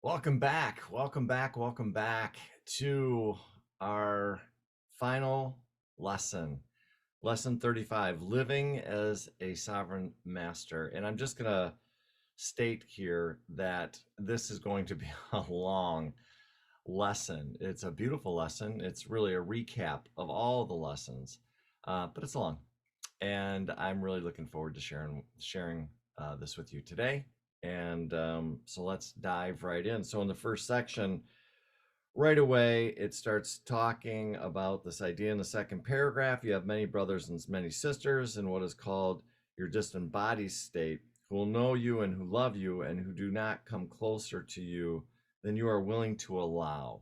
Welcome back. Welcome back. Welcome back to our final lesson, lesson 35, living as a sovereign master. And I'm just going to state here that this is going to be a long lesson. It's a beautiful lesson. It's really a recap of all the lessons, but it's long. And I'm really looking forward to sharing this with you today. And so let's dive right in. So in the first section, right away, it starts talking about this idea in the second paragraph. You have many brothers and many sisters in what is called your disembodied state, who will know you and who love you and who do not come closer to you than you are willing to allow.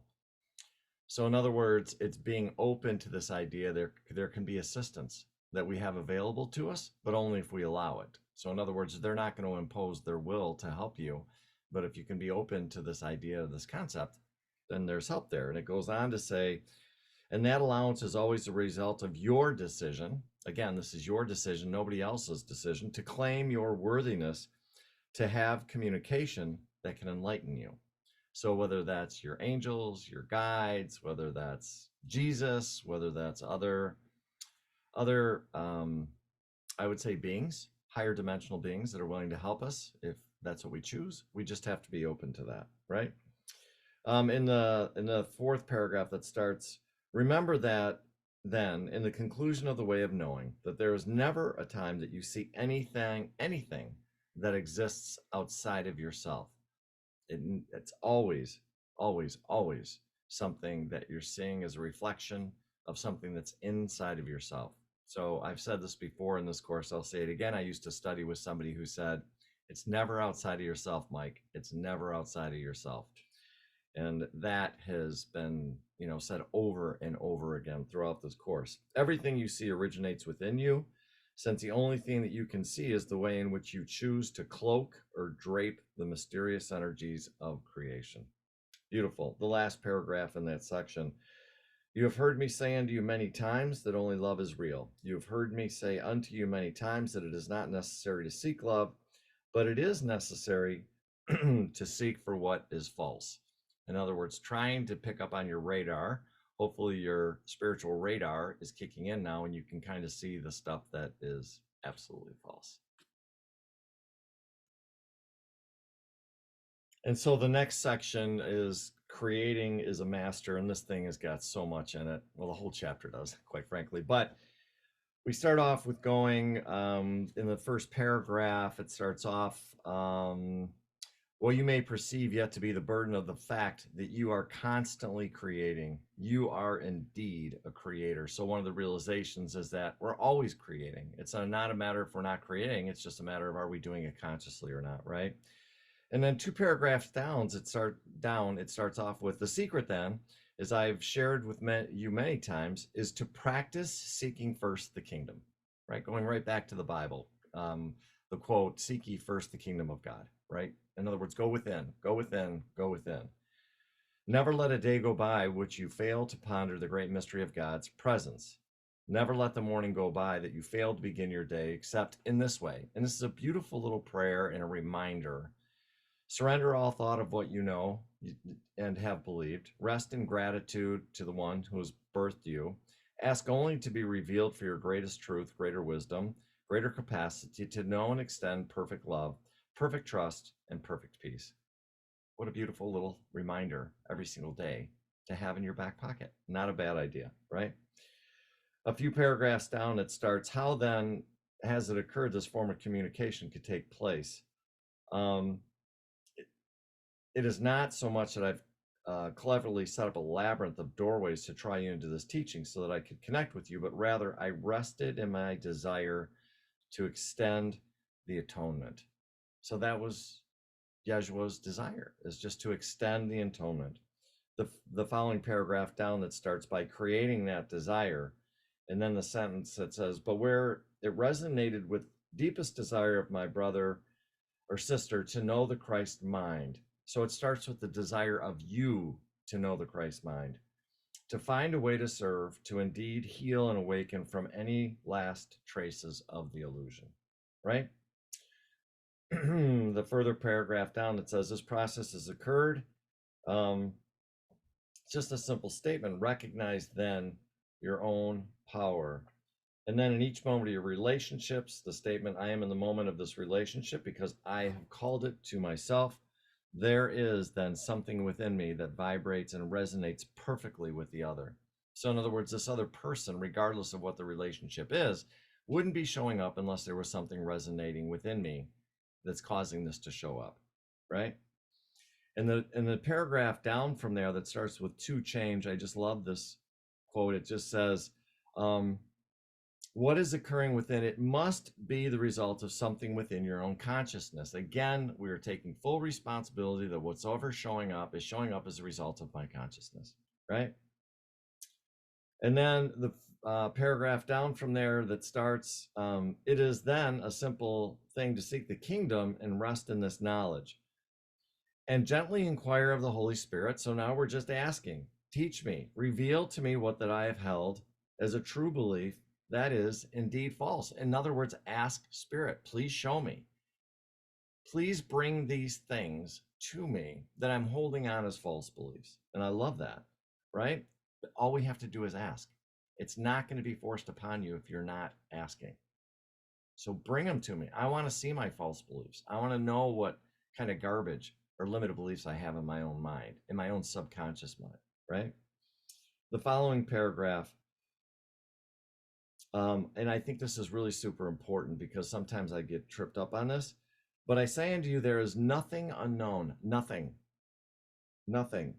So in other words, it's being open to this idea there can be assistance that we have available to us, but only if we allow it. So in other words, they're not going to impose their will to help you, but if you can be open to this idea, this concept, then there's help there. And it goes on to say, and that allowance is always the result of your decision. Again, this is your decision, nobody else's decision, to claim your worthiness to have communication that can enlighten you. So whether that's your angels, your guides, whether that's Jesus, whether that's other I would say beings, higher dimensional beings that are willing to help us, if that's what we choose, we just have to be open to that, right? In the fourth paragraph that starts, remember that then in the conclusion of the way of knowing that there is never a time that you see anything that exists outside of yourself. It's always something that you're seeing as a reflection of something that's inside of yourself. So I've said this before in this course, I'll say it again. I used to study with somebody who said, it's never outside of yourself, Mike. It's never outside of yourself. And that has been, said over and over again throughout this course. Everything you see originates within you, since the only thing that you can see is the way in which you choose to cloak or drape the mysterious energies of creation. Beautiful. The last paragraph in that section. You have heard me say unto you many times that only love is real. You have heard me say unto you many times that it is not necessary to seek love, but it is necessary to seek for what is false. In other words, trying to pick up on your radar. Hopefully, your spiritual radar is kicking in now and you can kind of see the stuff that is absolutely false. And so the next section is creating is a master, and this thing has got so much in it. Well, the whole chapter does, quite frankly. But we start off with going in the first paragraph. It starts off, well, you may perceive yet to be the burden of the fact that you are constantly creating. You are indeed a creator. So one of the realizations is that we're always creating. It's not a matter if we're not creating. It's just a matter of are we doing it consciously or not, right? And then two paragraphs down, it starts off with the secret then, as I've shared with you many times, is to practice seeking first the kingdom, right? Going right back to the Bible. The quote, seek ye first the kingdom of God, right? In other words, go within, go within, go within. Never let a day go by which you fail to ponder the great mystery of God's presence. Never let the morning go by that you fail to begin your day except in this way. And this is a beautiful little prayer and a reminder. Surrender all thought of what you know and have believed. Rest in gratitude to the one who has birthed you. Ask only to be revealed for your greatest truth, greater wisdom, greater capacity to know and extend perfect love, perfect trust, and perfect peace. What a beautiful little reminder every single day to have in your back pocket. Not a bad idea, right? A few paragraphs down, it starts, how then has it occurred this form of communication could take place? It is not so much that I've cleverly set up a labyrinth of doorways to try you into this teaching so that I could connect with you, but rather I rested in my desire to extend the atonement. So that was Yeshua's desire, is just to extend the atonement. The following paragraph down that starts by creating that desire, and then the sentence that says, but where it resonated with deepest desire of my brother or sister to know the Christ mind. So it starts with the desire of you to know the Christ mind, to find a way to serve, to indeed heal and awaken from any last traces of the illusion, right? the further paragraph down, it says this process has occurred. Um, just a simple statement. Recognize then your own power. And then in each moment of your relationships, the statement, I am in the moment of this relationship because I have called it to myself. There is then something within me that vibrates and resonates perfectly with the other. So, in other words, this other person, regardless of what the relationship is, wouldn't be showing up unless there was something resonating within me that's causing this to show up, right? And the paragraph down from there that starts with to change, I just love this quote. It just says, um, what is occurring within it must be the result of something within your own consciousness. Again, we are taking full responsibility that whatsoever showing up is showing up as a result of my consciousness, right? And then the paragraph down from there that starts, it is then a simple thing to seek the kingdom and rest in this knowledge and gently inquire of the Holy Spirit. So now we're just asking, teach me, reveal to me what that I have held as a true belief that is indeed false. In other words, ask Spirit, please show me. Please bring these things to me that I'm holding on as false beliefs. And I love that, right? But all we have to do is ask. It's not going to be forced upon you if you're not asking. So bring them to me. I want to see my false beliefs. I want to know what kind of garbage or limited beliefs I have in my own mind, in my own subconscious mind, right? The following paragraph, and I think this is really super important because sometimes I get tripped up on this, but I say unto you, there is nothing unknown, nothing, nothing.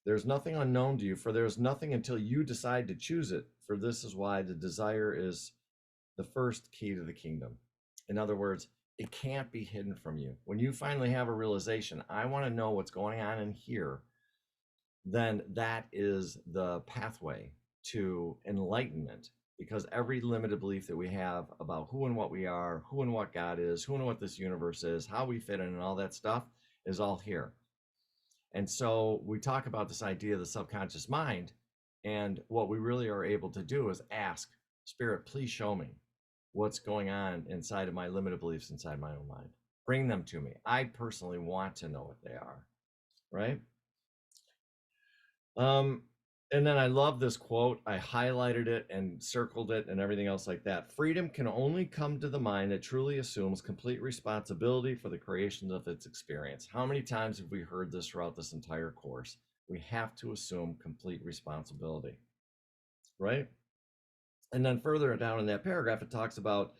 There's nothing unknown to you, for there is nothing until you decide to choose it. For this is why the desire is the first key to the kingdom. In other words, it can't be hidden from you. When you finally have a realization, I want to know what's going on in here, then that is the pathway to enlightenment. Because every limited belief that we have about who and what we are, who and what God is, who and what this universe is, how we fit in, and all that stuff is all here. And so we talk about this idea of the subconscious mind. And what we really are able to do is ask, Spirit, please show me what's going on inside of my limited beliefs inside my own mind. Bring them to me. I personally want to know what they are, right? And then I love this quote. I highlighted it and circled it and everything else like that. Freedom can only come to the mind that truly assumes complete responsibility for the creation of its experience. How many times have we heard this throughout this entire course? We have to assume complete responsibility, right? And then further down in that paragraph, it talks about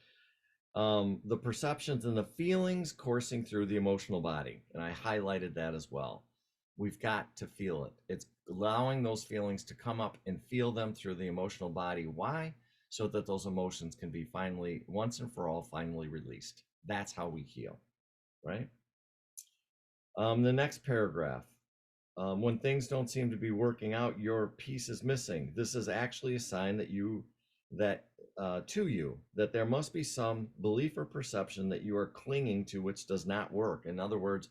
the perceptions and the feelings coursing through the emotional body. And I highlighted that as well. We've got to feel it. It's allowing those feelings to come up and feel them through the emotional body. Why? So that those emotions can be finally, once and for all, finally released. That's how we heal, right? The next paragraph. When things don't seem to be working out, your piece is missing. This is actually a sign that to you that there must be some belief or perception that you are clinging to which does not work. In other words,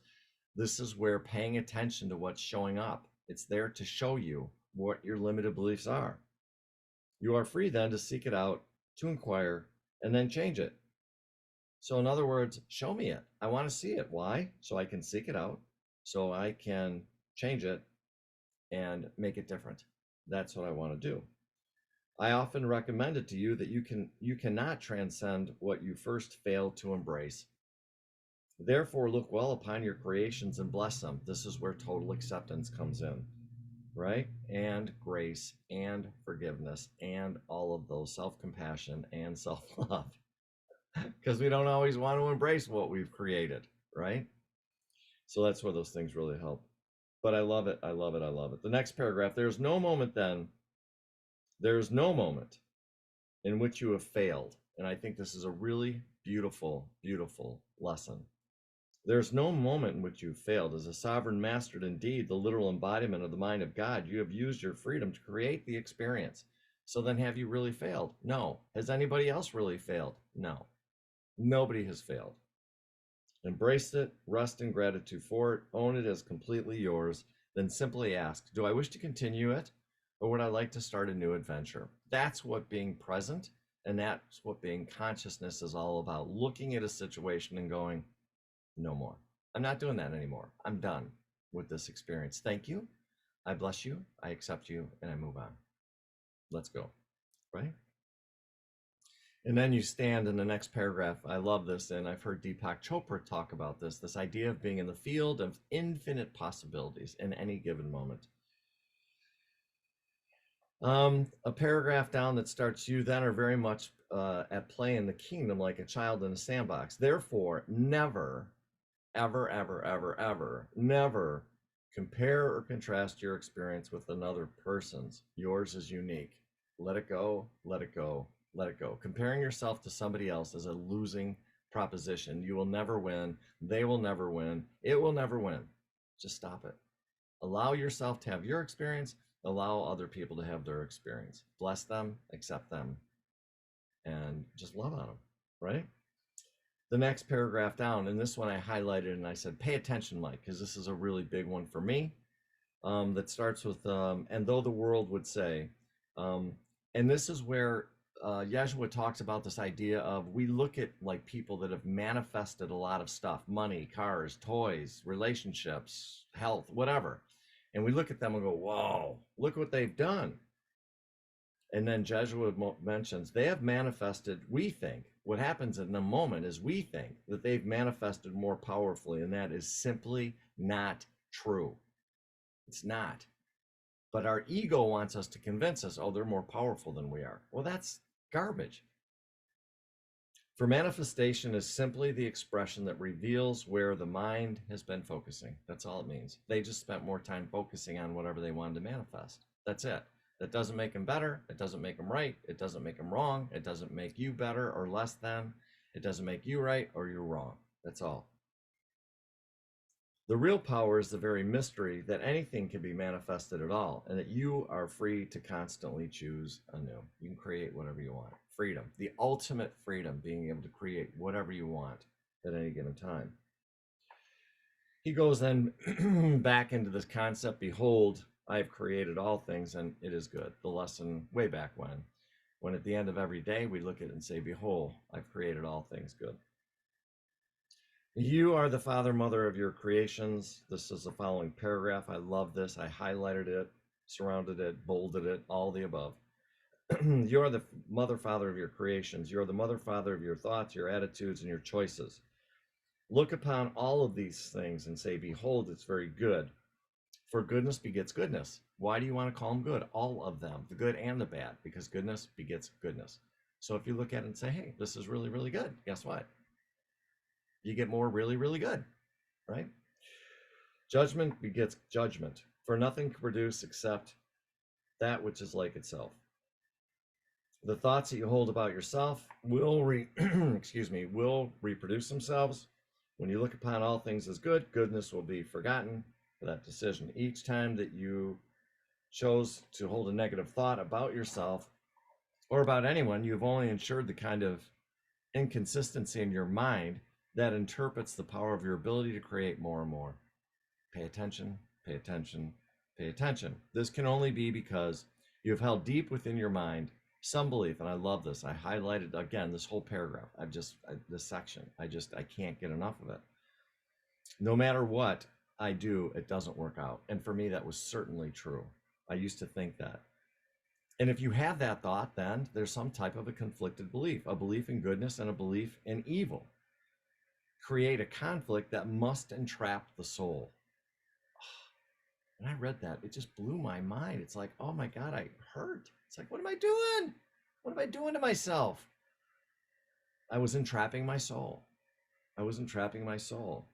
this is where paying attention to what's showing up. It's there to show you what your limited beliefs are. You are free then to seek it out, to inquire, and then change it. So in other words, show me it. I want to see it. Why? So I can seek it out, so I can change it and make it different. That's what I want to do. I often recommend it to you that you cannot transcend what you first failed to embrace. Therefore, look well upon your creations and bless them. This is where total acceptance comes in, right? And grace and forgiveness and all of those, self-compassion and self-love. Because we don't always want to embrace what we've created, right? So that's where those things really help. But I love it. I love it. I love it. The next paragraph, there's no moment in which you have failed. And I think this is a really beautiful, beautiful lesson. There's no moment in which you failed. As a sovereign master, indeed, the literal embodiment of the mind of God, you have used your freedom to create the experience. So then have you really failed? No. Has anybody else really failed? No. Nobody has failed. Embrace it, rest in gratitude for it, own it as completely yours, then simply ask, do I wish to continue it, or would I like to start a new adventure? That's what being present and that's what being consciousness is all about. Looking at a situation and going, No more. I'm not doing that anymore. I'm done with this experience. Thank you. I bless you. I accept you, and I move on. Let's go. Right? And then you stand in the next paragraph. I love this, and I've heard Deepak Chopra talk about this idea of being in the field of infinite possibilities in any given moment. A paragraph down that starts, you then are very much at play in the kingdom like a child in a sandbox. Therefore, never, ever, ever, ever, ever, never compare or contrast your experience with another person's. Yours is unique. Let it go, let it go, let it go. Comparing yourself to somebody else is a losing proposition. You will never win. They will never win. It will never win. Just stop it. Allow yourself to have your experience. Allow other people to have their experience. Bless them, accept them, and just love on them, right? The next paragraph down, and this one I highlighted and I said, pay attention, Mike, because this is a really big one for me. That starts with, and though the world would say, and this is where Yeshua talks about this idea of, we look at like people that have manifested a lot of stuff, money, cars, toys, relationships, health, whatever. And we look at them and go, whoa, look what they've done. And then Jesuit mentions they have manifested, we think, what happens in a moment is we think that they've manifested more powerfully, and that is simply not true. It's not. But our ego wants us to convince us, oh, they're more powerful than we are. Well, that's garbage. For manifestation is simply the expression that reveals where the mind has been focusing. That's all it means. They just spent more time focusing on whatever they wanted to manifest. That's it. That doesn't make them better. It doesn't make them right. It doesn't make them wrong. It doesn't make you better or less than. It doesn't make you right or you're wrong. That's all. The real power is the very mystery that anything can be manifested at all, and that you are free to constantly choose anew. You can create whatever you want. Freedom, the ultimate freedom, being able to create whatever you want at any given time. He goes then back into this concept, behold, I have created all things and it is good. The lesson way back when at the end of every day we look at it and say, behold, I've created all things good. You are the father, mother of your creations. This is the following paragraph. I love this. I highlighted it, surrounded it, bolded it, all the above. You are the mother, father of your creations. You are the mother, father of your thoughts, your attitudes, and your choices. Look upon all of these things and say, behold, it's very good. For goodness begets goodness. Why do you want to call them good? All of them, the good and the bad, because goodness begets goodness. So if you look at it and say, hey, this is really, really good, guess what? You get more really, really good, right? Judgment begets judgment, for nothing can produce except that which is like itself. The thoughts that you hold about yourself will will reproduce themselves. When you look upon all things as good, goodness will be forgotten for that decision. Each time that you chose to hold a negative thought about yourself or about anyone, you've only ensured the kind of inconsistency in your mind that interprets the power of your ability to create more and more. Pay attention, pay attention, pay attention. This can only be because you have held deep within your mind some belief, and I love this. I highlighted again this whole paragraph. This section. I can't get enough of it. No matter what I do, it doesn't work out. And for me, that was certainly true. I used to think that. And if you have that thought, then there's some type of a conflicted belief, a belief in goodness and a belief in evil. Create a conflict that must entrap the soul. When I read that, it just blew my mind. It's like, oh my God, I hurt. It's like, what am I doing? What am I doing to myself? I was entrapping my soul. I was entrapping my soul.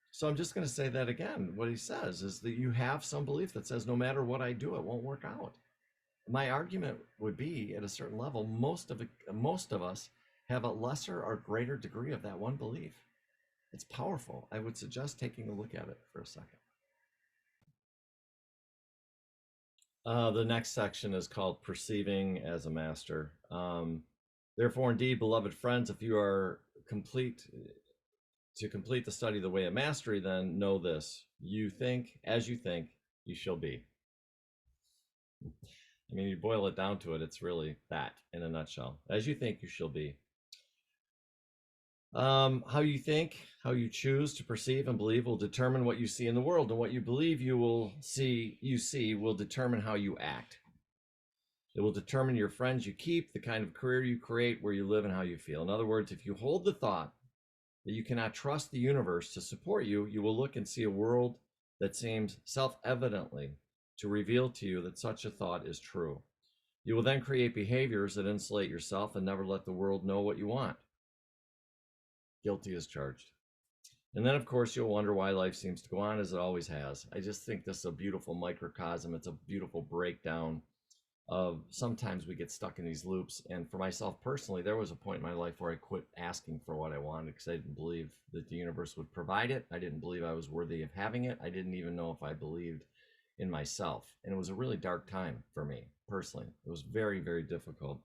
So I'm just going to say that again. What he says is that you have some belief that says, no matter what I do, it won't work out. My argument would be, at a certain level, most of us have a lesser or greater degree of that one belief. It's powerful. I would suggest taking a look at it for a second. The next section is called Perceiving as a Master. Therefore, indeed, beloved friends, if you are complete the study of the way of mastery, then know this: you think as you think, you shall be. I mean, you boil it down to it, it's really that in a nutshell. As you think, you shall be. How you think, how you choose to perceive and believe will determine what you see in the world, and what you believe you see will determine how you act. It will determine your friends you keep, the kind of career you create, where you live, and how you feel. In other words, if you hold the thought that you cannot trust the universe to support you, you will look and see a world that seems self-evidently to reveal to you that such a thought is true. You will then create behaviors that insulate yourself and never let the world know what you want. Guilty as charged. And then, of course, you'll wonder why life seems to go on as it always has. I just think this is a beautiful microcosm. It's a beautiful breakdown of sometimes we get stuck in these loops. And for myself personally, there was a point in my life where I quit asking for what I wanted because I didn't believe that the universe would provide it. I didn't believe I was worthy of having it. I didn't even know if I believed in myself. And it was a really dark time for me personally. It was very, very difficult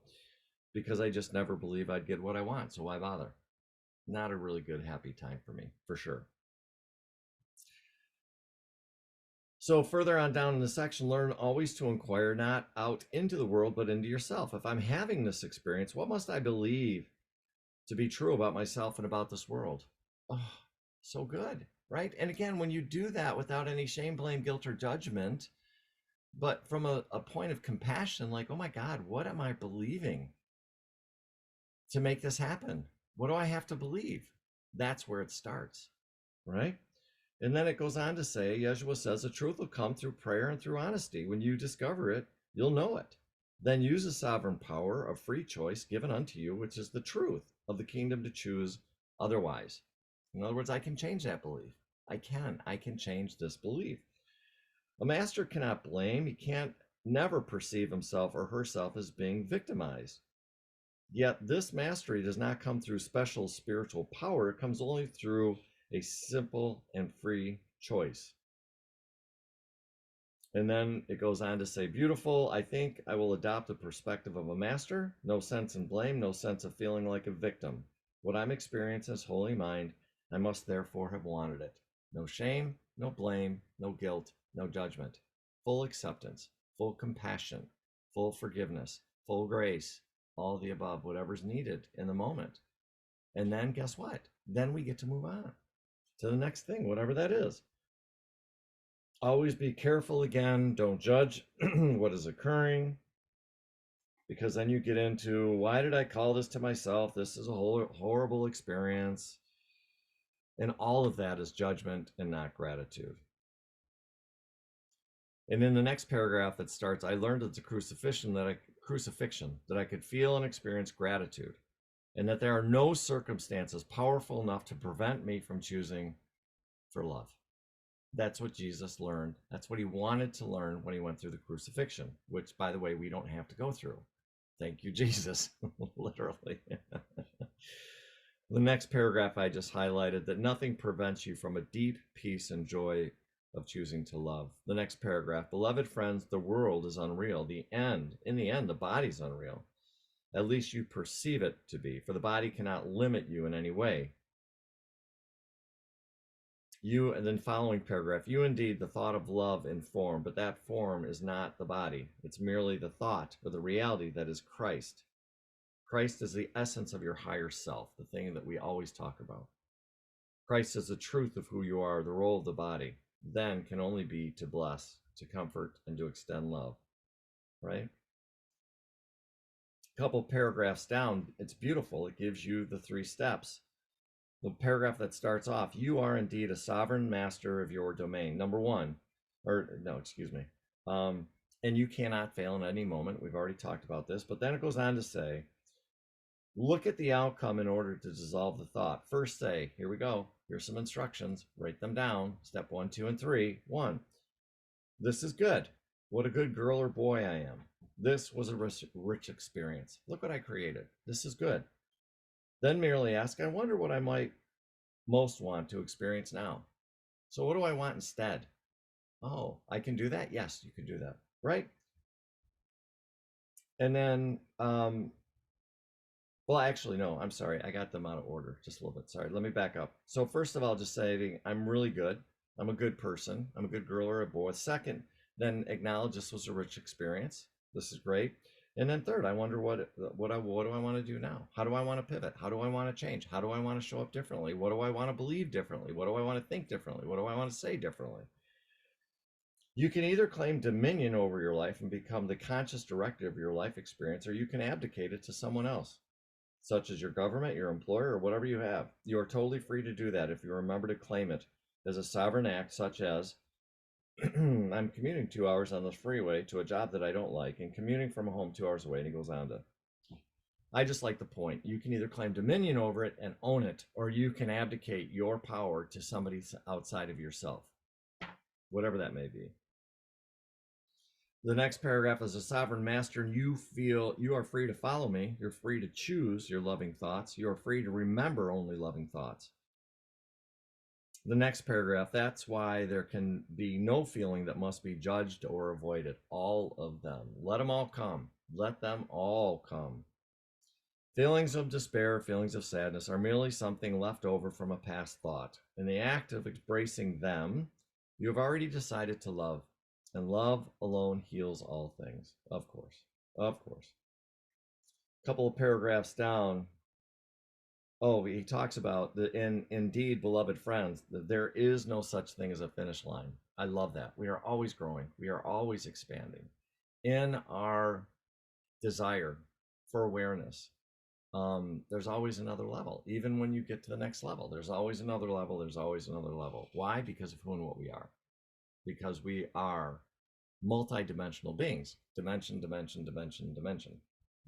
because I just never believed I'd get what I want. So why bother? Not a really good, happy time for me, for sure. So further on down in the section, learn always to inquire not out into the world, but into yourself. If I'm having this experience, what must I believe to be true about myself and about this world? Oh, so good, right? And again, when you do that without any shame, blame, guilt, or judgment, but from a point of compassion, like, oh my God, what am I believing to make this happen? What do I have to believe? That's where it starts, right? And then it goes on to say, Yeshua says, the truth will come through prayer and through honesty. When you discover it, you'll know it. Then use the sovereign power of free choice given unto you, which is the truth of the kingdom, to choose otherwise. In other words, I can change that belief. I can change this belief. A master cannot blame. He can't never perceive himself or herself as being victimized. Yet this mastery does not come through special spiritual power. It comes only through a simple and free choice. And then it goes on to say, beautiful, I think I will adopt the perspective of a master. No sense in blame, no sense of feeling like a victim. What I'm experiencing is holy mind. I must therefore have wanted it. No shame, no blame, no guilt, no judgment. Full acceptance, full compassion, full forgiveness, full grace, all the above, whatever's needed in the moment. And then guess what? Then we get to move on to the next thing, whatever that is. Always be careful again. Don't judge what is occurring, because then you get into, why did I call this to myself? This is a horrible experience. And all of that is judgment and not gratitude. And in the next paragraph that starts, I learned at the crucifixion that I could feel and experience gratitude, and that there are no circumstances powerful enough to prevent me from choosing for love. That's what Jesus learned. That's what he wanted to learn when he went through the crucifixion, which, by the way, we don't have to go through. Thank you, Jesus, literally. The next paragraph I just highlighted, that nothing prevents you from a deep peace and joy of choosing to love. The next paragraph, beloved friends, the world is unreal. In the end, the body's unreal. At least you perceive it to be, for the body cannot limit you in any way. You, and then following paragraph, you indeed the thought of love in form, but that form is not the body. It's merely the thought or the reality that is Christ. Christ is the essence of your higher self, the thing that we always talk about. Christ is the truth of who you are. The role of the body then can only be to bless, to comfort, and to extend love, right? A couple paragraphs down, it's beautiful. It gives you the 3 steps. The paragraph that starts off, you are indeed a sovereign master of your domain. Number 1, or no, excuse me. And you cannot fail in any moment. We've already talked about this, but then it goes on to say, look at the outcome in order to dissolve the thought. First say, here we go. Here's some instructions. Write them down. Step 1, 2, and 3. 1, this is good. What a good girl or boy I am. This was a rich experience. Look what I created. This is good. Then merely ask, I wonder what I might most want to experience now. So what do I want instead? Oh, I can do that? Yes, you can do that, right? And then, well, actually, no, I'm sorry. I got them out of order just a little bit. Sorry, let me back up. So first of all, just saying I'm really good. I'm a good person. I'm a good girl or a boy. Second, then acknowledge this was a rich experience. This is great. And then third, I wonder what do I want to do now? How do I want to pivot? How do I want to change? How do I want to show up differently? What do I want to believe differently? What do I want to think differently? What do I want to say differently? You can either claim dominion over your life and become the conscious director of your life experience, or you can abdicate it to someone else, such as your government, your employer, or whatever you have. You are totally free to do that if you remember to claim it as a sovereign act, such as I'm commuting 2 hours on this freeway to a job that I don't like and commuting from home 2 hours away. And he goes on to, I just like the point. You can either claim dominion over it and own it, or you can abdicate your power to somebody outside of yourself, whatever that may be. The next paragraph is a sovereign master, and you feel you are free to follow me. You're free to choose your loving thoughts. You are free to remember only loving thoughts. The next paragraph, that's why there can be no feeling that must be judged or avoided. All of them. Let them all come. Let them all come. Feelings of despair, feelings of sadness are merely something left over from a past thought. In the act of embracing them, you have already decided to love, and love alone heals all things. Of course. Of course. A couple of paragraphs down, oh, he talks about indeed, beloved friends, that there is no such thing as a finish line. I love that. We are always growing. We are always expanding in our desire for awareness. There's always another level. Even when you get to the next level, there's always another level. There's always another level. Why? Because of who and what we are. Because we are multi-dimensional beings. Dimension, dimension, dimension, dimension.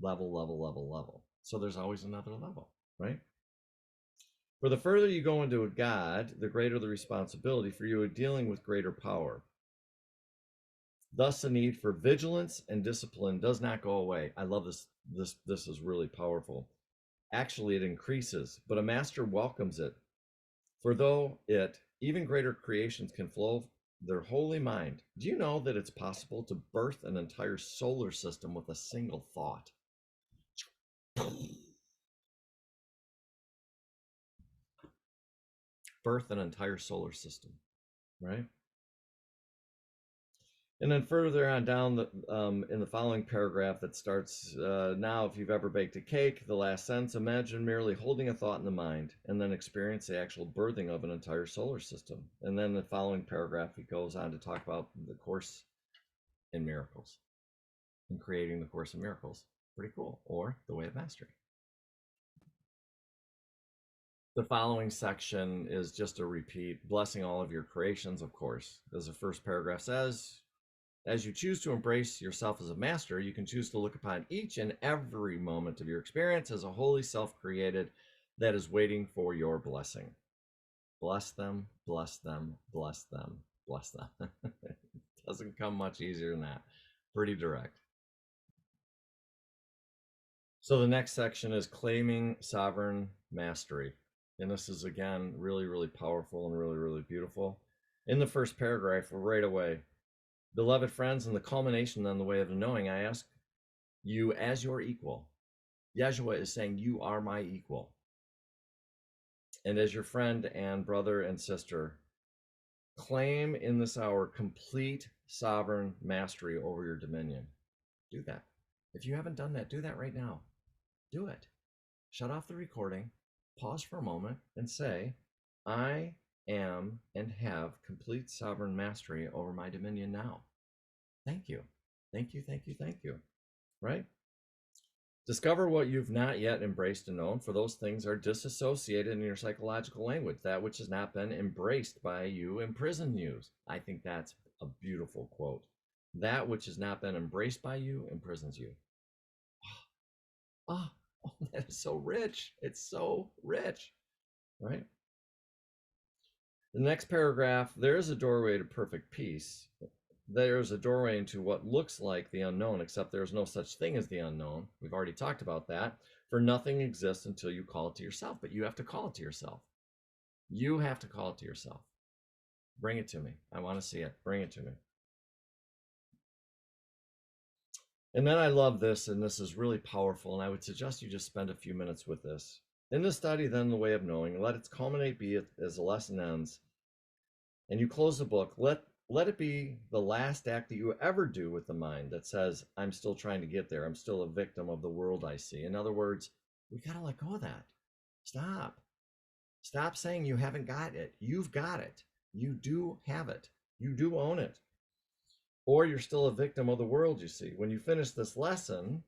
Level, level, level, level. So there's always another level, right? For the further you go into a God, the greater the responsibility for you dealing with greater power. Thus, the need for vigilance and discipline does not go away. I love this. This is really powerful. Actually, it increases, but a master welcomes it. For though it, even greater creations can flow their holy mind. Do you know that it's possible to birth an entire solar system with a single thought? Birth an entire solar system, right? And then further on down in the following paragraph that starts, now if you've ever baked a cake, the last sentence, imagine merely holding a thought in the mind and then experience the actual birthing of an entire solar system. And then the following paragraph, he goes on to talk about the Course in Miracles and creating the Course in Miracles. Pretty cool. Or the Way of Mastery. The following section is just a repeat, blessing all of your creations, of course. As the first paragraph says, as you choose to embrace yourself as a master, you can choose to look upon each and every moment of your experience as a holy self created that is waiting for your blessing. Bless them, bless them, bless them, bless them. It doesn't come much easier than that. Pretty direct. So the next section is claiming sovereign mastery. And this is, again, really, really powerful and really, really beautiful. In the first paragraph, right away, beloved friends, in the culmination on the way of knowing, I ask you as your equal. Yeshua is saying, you are my equal. And as your friend and brother and sister, claim in this hour complete sovereign mastery over your dominion. Do that. If you haven't done that, do that right now. Do it. Shut off the recording, pause for a moment, and say, I am and have complete sovereign mastery over my dominion now. Thank you. Thank you, thank you, thank you. Right? Discover what you've not yet embraced and known, for those things are disassociated in your psychological language. That which has not been embraced by you imprisons you. I think that's a beautiful quote. That which has not been embraced by you imprisons you. Oh, that is so rich. It's so rich, right? The next paragraph, there is a doorway to perfect peace. There is a doorway into what looks like the unknown, except there is no such thing as the unknown. We've already talked about that. For nothing exists until you call it to yourself, but you have to call it to yourself. You have to call it to yourself. Bring it to me. I want to see it. Bring it to me. And then I love this, and this is really powerful, and I would suggest you just spend a few minutes with this. In the study, then, the way of knowing, let its culminate be as the lesson ends, and you close the book. Let let it be the last act that you ever do with the mind that says, I'm still trying to get there. I'm still a victim of the world I see. In other words, we got to let go of that. Stop. Stop saying you haven't got it. You've got it. You do have it. You do own it. Or you're still a victim of the world you see. When you finish this lesson,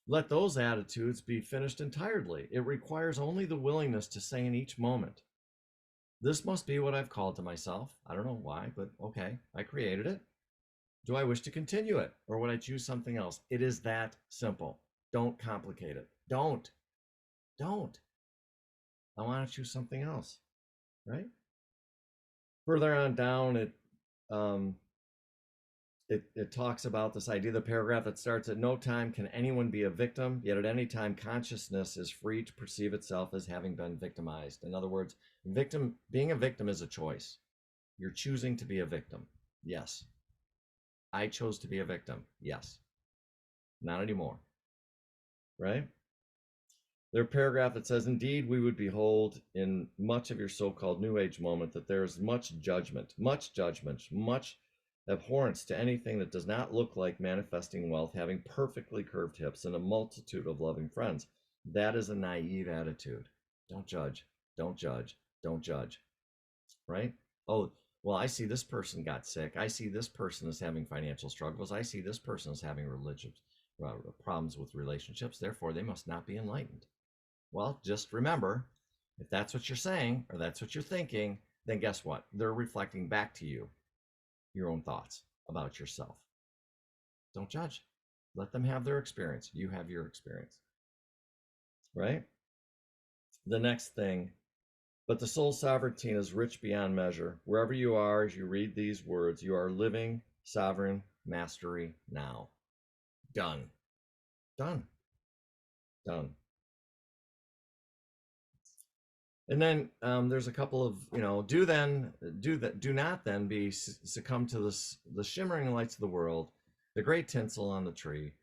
let those attitudes be finished entirely. It requires only the willingness to say in each moment, this must be what I've called to myself. I don't know why, but okay, I created it. Do I wish to continue it, or would I choose something else? It is that simple. Don't complicate it. Don't. I want to choose something else, right? Further on down, it talks about this idea, the paragraph that starts, at no time can anyone be a victim, yet at any time consciousness is free to perceive itself as having been victimized. In other words, being a victim is a choice. You're choosing to be a victim. Yes. I chose to be a victim. Yes. Not anymore. Right? There's a paragraph that says, indeed, we would behold in much of your so-called New Age moment that there is much judgment, much abhorrence to anything that does not look like manifesting wealth, having perfectly curved hips, and a multitude of loving friends. That is a naive attitude. Don't judge. Don't judge. Don't judge. Right? Oh, well, I see this person got sick. I see this person is having financial struggles. I see this person is having problems with relationships. Therefore, they must not be enlightened. Well, just remember, if that's what you're saying or that's what you're thinking, then guess what? They're reflecting back to you your own thoughts about yourself. Don't judge. Let them have their experience. You have your experience. Right? The next thing, but the soul sovereignty is rich beyond measure. Wherever you are, as you read these words, you are living sovereign mastery now. Done. Done. Done. And then there's a couple of, do not then be succumb to the shimmering lights of the world, the great tinsel on the tree.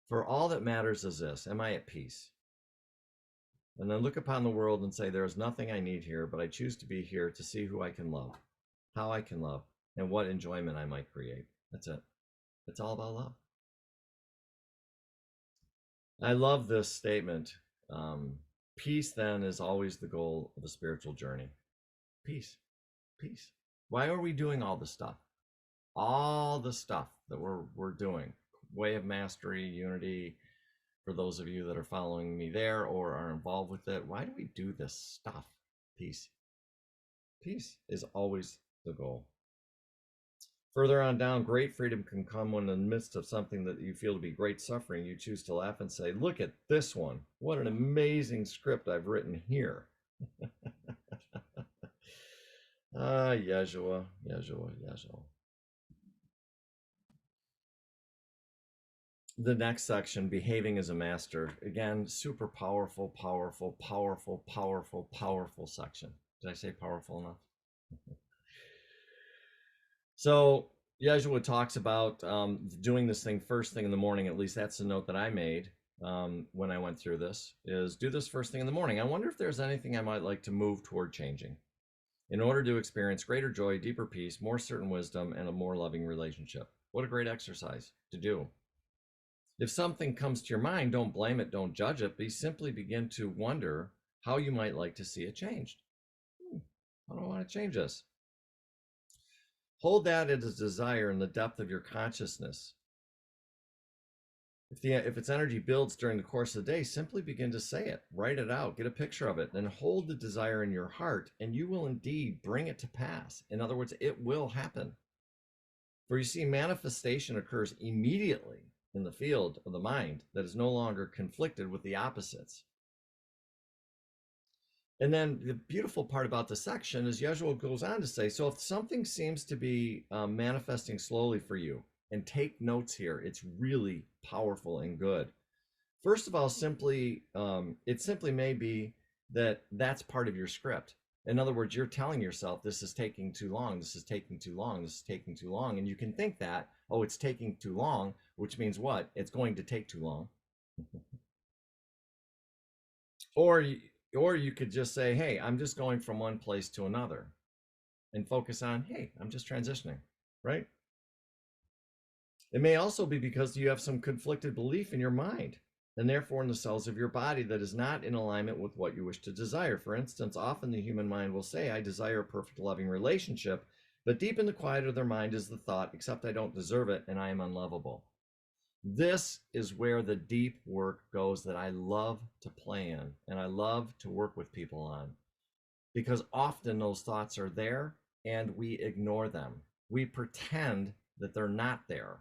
For all that matters is this: am I at peace? And then look upon the world and say, there is nothing I need here, but I choose to be here to see who I can love, how I can love, and what enjoyment I might create. That's it. It's all about love. I love this statement. Peace then is always the goal of a spiritual journey. Peace. Peace. Why are we doing all this stuff? All the stuff that we're doing. Way of Mastery, Unity, for those of you that are following me there or are involved with it. Why do we do this stuff? Peace. Peace is always the goal. Further on down, great freedom can come when in the midst of something that you feel to be great suffering, you choose to laugh and say, look at this one. What an amazing script I've written here. Yeshua. The next section, behaving as a master. Again, super powerful section. Did I say powerful enough? So Yeshua talks about doing this thing first thing in the morning. At least that's the note that I made when I went through this, is do this first thing in the morning. I wonder if there's anything I might like to move toward changing in order to experience greater joy, deeper peace, more certain wisdom, and a more loving relationship. What a great exercise to do. If something comes to your mind, don't blame it, don't judge it, but simply begin to wonder how you might like to see it changed. How do I want to change this? Hold that as a desire in the depth of your consciousness. If its energy builds during the course of the day, simply begin to say it, write it out, get a picture of it, then hold the desire in your heart, and you will indeed bring it to pass. In other words, it will happen. For you see, manifestation occurs immediately in the field of the mind that is no longer conflicted with the opposites. And then the beautiful part about the section is Yeshua goes on to say, so if something seems to be manifesting slowly for you, and take notes here, it's really powerful and good. First of all, it simply may be that that's part of your script. In other words, you're telling yourself, this is taking too long, this is taking too long, this is taking too long. And you can think that, oh, it's taking too long, which means what? It's going to take too long. Or you could just say, hey, I'm just going from one place to another. and focus on, hey, I'm just transitioning, right? It may also be because you have some conflicted belief in your mind and therefore in the cells of your body that is not in alignment with what you wish to desire. For instance, often the human mind will say, I desire a perfect loving relationship, but deep in the quiet of their mind is the thought, except I don't deserve it and I am unlovable. This is where the deep work goes that I love to play in and I love to work with people on, because often those thoughts are there and we ignore them. We pretend that they're not there.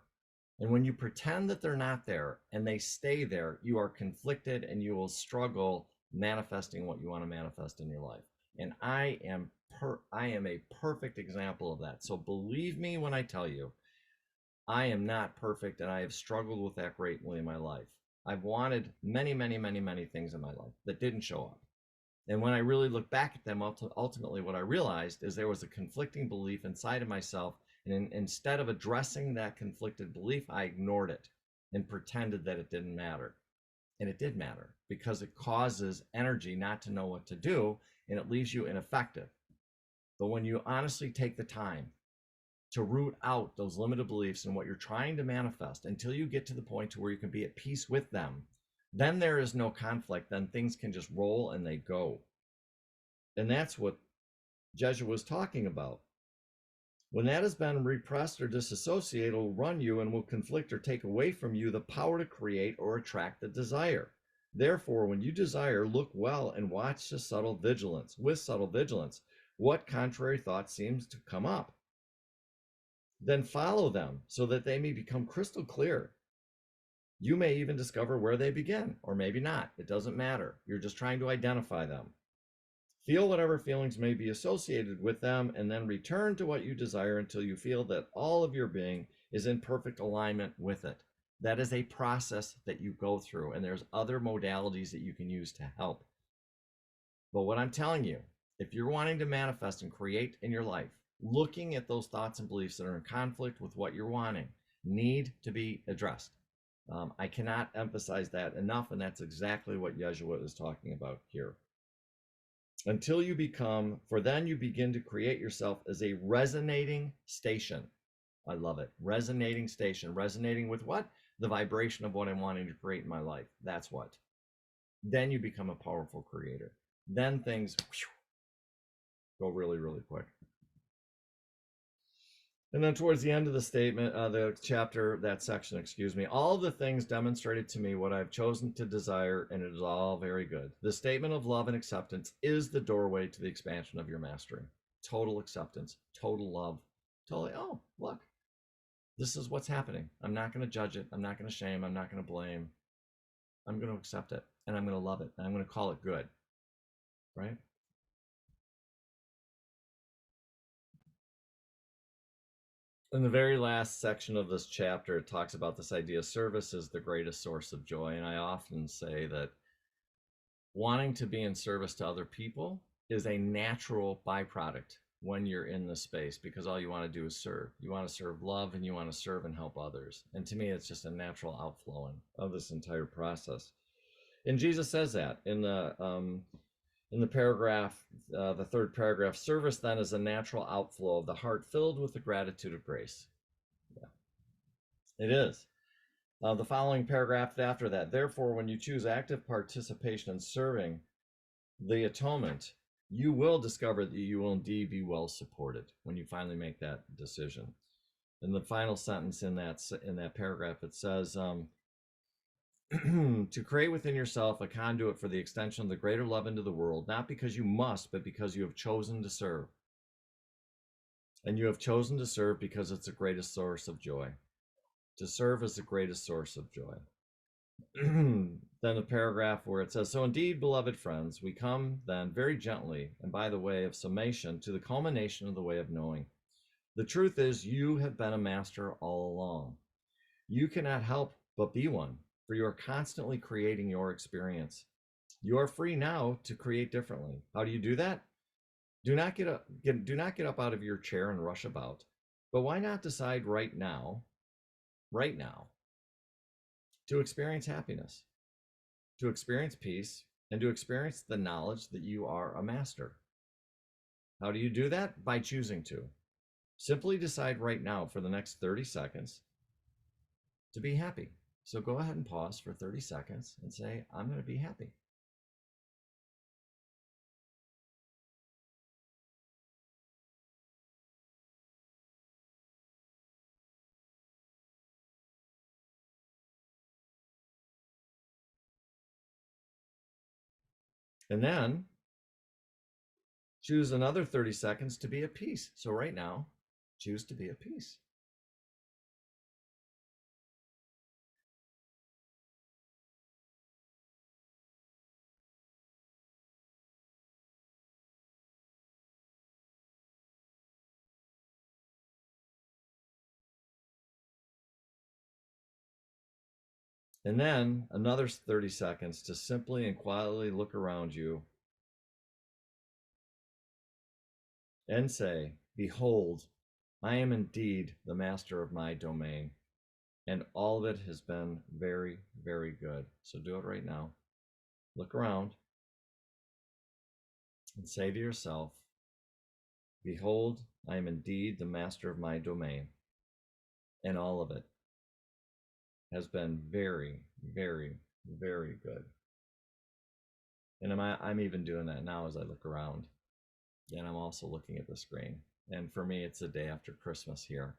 And when you pretend that they're not there and they stay there, you are conflicted and you will struggle manifesting what you want to manifest in your life. And I am a perfect example of that. So believe me when I tell you, I am not perfect and I have struggled with that greatly in my life. I've wanted many, many, many, many things in my life that didn't show up. And when I really look back at them, ultimately what I realized is there was a conflicting belief inside of myself. And instead of addressing that conflicted belief, I ignored it and pretended that it didn't matter. And it did matter, because it causes energy not to know what to do and it leaves you ineffective. But when you honestly take the time to root out those limited beliefs and what you're trying to manifest until you get to the point to where you can be at peace with them, then there is no conflict. Then things can just roll and they go. And that's what Jesuit was talking about. When that has been repressed or disassociated, it will run you and will conflict or take away from you the power to create or attract the desire. Therefore, when you desire, look well and watch with subtle vigilance, what contrary thought seems to come up. Then follow them so that they may become crystal clear. You may even discover where they begin, or maybe not. It doesn't matter. You're just trying to identify them. Feel whatever feelings may be associated with them, and then return to what you desire until you feel that all of your being is in perfect alignment with it. That is a process that you go through, and there's other modalities that you can use to help. But what I'm telling you, if you're wanting to manifest and create in your life, looking at those thoughts and beliefs that are in conflict with what you're wanting need to be addressed. I cannot emphasize that enough, and that's exactly what Jesuit is talking about here. Until you become, for then you begin to create yourself as a resonating station. I love it. Resonating station. Resonating with what? The vibration of what I'm wanting to create in my life. That's what. Then you become a powerful creator. Then things go really, really quick. And then towards the end of the statement, the chapter, that section, excuse me, all of the things demonstrated to me what I've chosen to desire, and it is all very good. The statement of love and acceptance is the doorway to the expansion of your mastery. Total acceptance, total love, totally, oh, look, this is what's happening. I'm not going to judge it. I'm not going to shame. I'm not going to blame. I'm going to accept it, and I'm going to love it, and I'm going to call it good, right? In the very last section of this chapter, it talks about this idea of service is the greatest source of joy. And I often say that wanting to be in service to other people is a natural byproduct when you're in this space, because all you want to do is serve. You want to serve love and you want to serve and help others. And to me, it's just a natural outflowing of this entire process. And Jesus says that in the paragraph, the third paragraph, service then is a natural outflow of the heart filled with the gratitude of grace. Yeah, it is. The following paragraph after that, therefore, when you choose active participation in serving the atonement, you will discover that you will indeed be well supported when you finally make that decision. In the final sentence in that paragraph, it says, to create within yourself a conduit for the extension of the greater love into the world, not because you must, but because you have chosen to serve. And you have chosen to serve because it's the greatest source of joy. To serve is the greatest source of joy. Then the paragraph where it says, so indeed, beloved friends, we come then very gently and by the way of summation to the culmination of the way of knowing. The truth is, you have been a master all along. You cannot help but be one, for you are constantly creating your experience. You are free now to create differently. How do you do that? Do not get up out of your chair and rush about. But why not decide right now, to experience happiness, to experience peace, and to experience the knowledge that you are a master? How do you do that? By choosing to. Simply decide right now for the next 30 seconds to be happy. So go ahead and pause for 30 seconds and say, I'm going to be happy. And then choose another 30 seconds to be at peace. So right now, choose to be at peace. And then another 30 seconds to simply and quietly look around you and say, behold, I am indeed the master of my domain. And all of it has been very, very good. So do it right now. Look around and say to yourself, behold, I am indeed the master of my domain. And all of it has been very, very, very good. And I'm even doing that now as I look around. And I'm also looking at the screen. And for me, it's the day after Christmas here.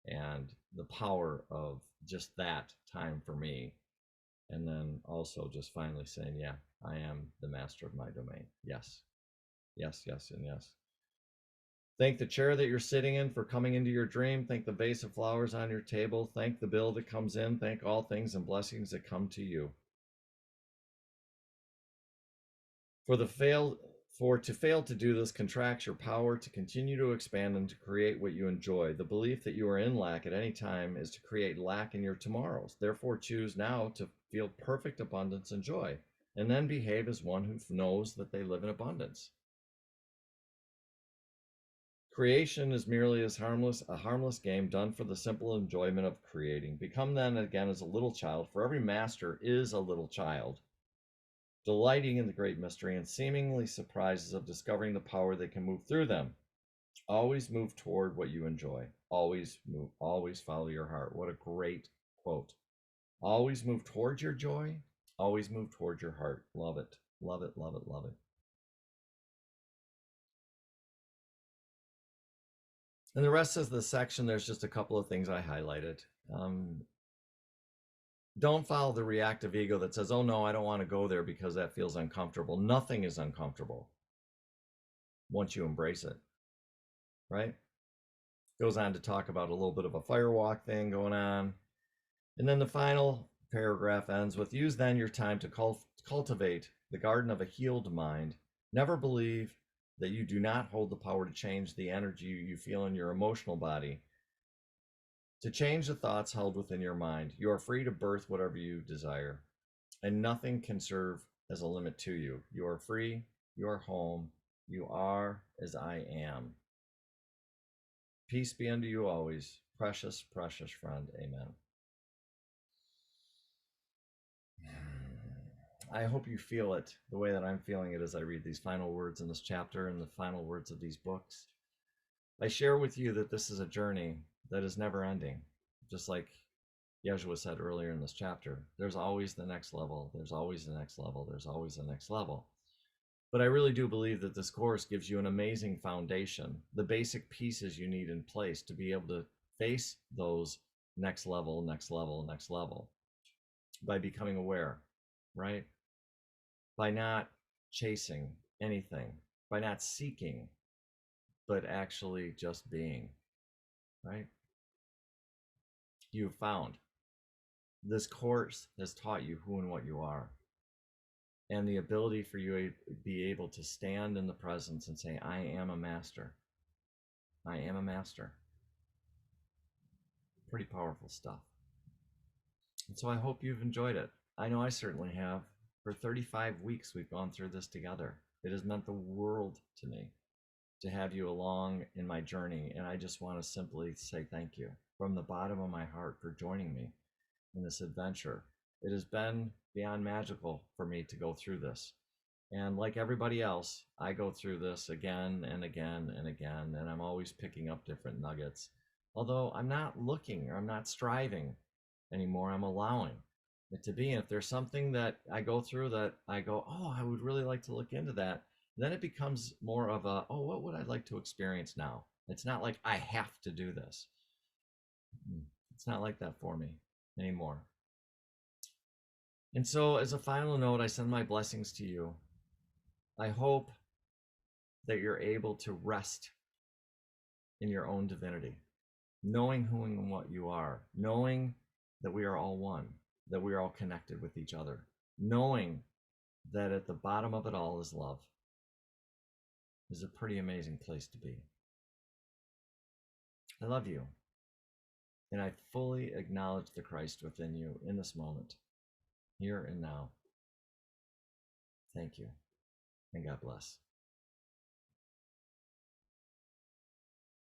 And the power of just that time for me. And then also just finally saying, yeah, I am the master of my domain. Yes, yes, yes, and yes. Thank the chair that you're sitting in for coming into your dream. Thank the vase of flowers on your table. Thank the bill that comes in. Thank all things and blessings that come to you. For to fail to do this contracts your power to continue to expand and to create what you enjoy. The belief that you are in lack at any time is to create lack in your tomorrows. Therefore, choose now to feel perfect abundance and joy, and then behave as one who knows that they live in abundance. Creation is merely a harmless game done for the simple enjoyment of creating. Become then again as a little child, for every master is a little child, delighting in the great mystery and seemingly surprises of discovering the power that can move through them. Always move toward what you enjoy. Always follow your heart. What a great quote. Always move towards your joy. Always move towards your heart. Love it. Love it. Love it. Love it. And the rest of the section, there's just a couple of things I highlighted. Don't follow the reactive ego that says, oh no, I don't want to go there because that feels uncomfortable. Nothing is uncomfortable once you embrace it, right? Goes on to talk about a little bit of a firewalk thing going on. And then the final paragraph ends with, use then your time to cultivate the garden of a healed mind. Never believe that you do not hold the power to change the energy you feel in your emotional body, to change the thoughts held within your mind. You are free to birth whatever you desire, and nothing can serve as a limit to you. You are free, you are home, you are as I am. Peace be unto you always, precious, precious friend. Amen. I hope you feel it the way that I'm feeling it as I read these final words in this chapter and the final words of these books. I share with you that this is a journey that is never ending. Just like Yeshua said earlier in this chapter, there's always the next level, there's always the next level, there's always the next level. But I really do believe that this course gives you an amazing foundation, the basic pieces you need in place to be able to face those next level, next level, next level by becoming aware, right? By not chasing anything, by not seeking, but actually just being, right? You've found this course has taught you who and what you are, and the ability for you to be able to stand in the presence and say, I am a master. I am a master. Pretty powerful stuff. And so I hope you've enjoyed it. I know I certainly have. For 35 weeks, we've gone through this together. It has meant the world to me to have you along in my journey. And I just want to simply say thank you from the bottom of my heart for joining me in this adventure. It has been beyond magical for me to go through this. And like everybody else, I go through this again and again and again, and I'm always picking up different nuggets. Although I'm not looking or I'm not striving anymore, I'm allowing it to be. And if there's something that I go through that I go, oh, I would really like to look into that, then it becomes more of a, oh, what would I like to experience now? It's not like I have to do this. It's not like that for me anymore. And so, as a final note, I send my blessings to you. I hope that you're able to rest in your own divinity, knowing who and what you are, knowing that we are all one, that we are all connected with each other, knowing that at the bottom of it all is love, is a pretty amazing place to be. I love you, and I fully acknowledge the Christ within you in this moment, here and now. Thank you, and God bless.